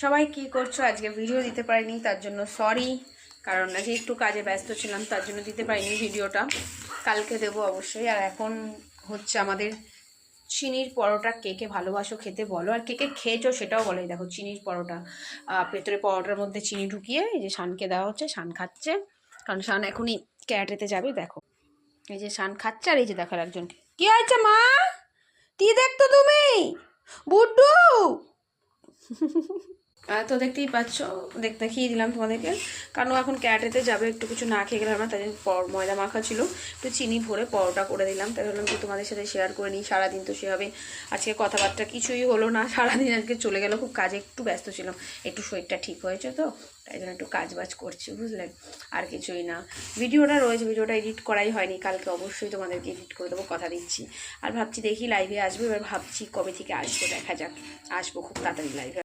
সবাই কি করছো? আজকে ভিডিও দিতে পারিনি, তার জন্য সরি। কারণ আজকে একটু কাজে ব্যস্ত ছিলাম, তার জন্য দিতে পারিনি ভিডিওটা। কালকে দেবো অবশ্যই। আর এখন হচ্ছে আমাদের চিনির পরোটা। কে কে ভালোবাসো খেতে বলো, আর কে কে খেয়েছো সেটাও বলো। এই দেখো চিনির পরোটা, ভেতরে পরোটার মধ্যে চিনি ঢুকিয়ে এই যে শানকে দেওয়া হচ্ছে, শান খাচ্ছে। কারণ শান এখনই ক্যারাটেতে যাবে। দেখো এই যে শান খাচ্ছে, আর এই যে দেখো একজনকে। কি হয়েছে মা? কি দেখতো তুমি বুড্ডু? তো দেখতেই পাচ্ছ, দেখিয়ে দিলাম তোমাদেরকে। কারণ ও এখন ক্যারাটেতে যাবে, একটু কিছু না খেয়ে গেলাম না, তাই জন্য ময়দা মাখা ছিল, একটু চিনি ভরে পরোটা করে দিলাম। তাই ভাবলাম কি তোমাদের সাথে শেয়ার করে নিই। সারাদিন তো সেভাবে আজকে কথাবার্তা কিছুই হলো না, সারাদিন আজকে চলে গেল। খুব কাজে একটু ব্যস্ত ছিলাম, একটু শরীরটা ঠিক হয়েছে তো, তাই জন্য একটু কাজ বাজ করছি, বুঝলেন। আর কিছুই না। ভিডিওটা রয়েছে, ভিডিওটা এডিট করাই হয়নি। কালকে অবশ্যই তোমাদেরকে এডিট করে দেবো, কথা দিচ্ছি। আর ভাবছি দেখি লাইভে আসবো, এবার ভাবছি কবে থেকে আসবো, দেখা যাক। আসবো খুব তাড়াতাড়ি লাইভে।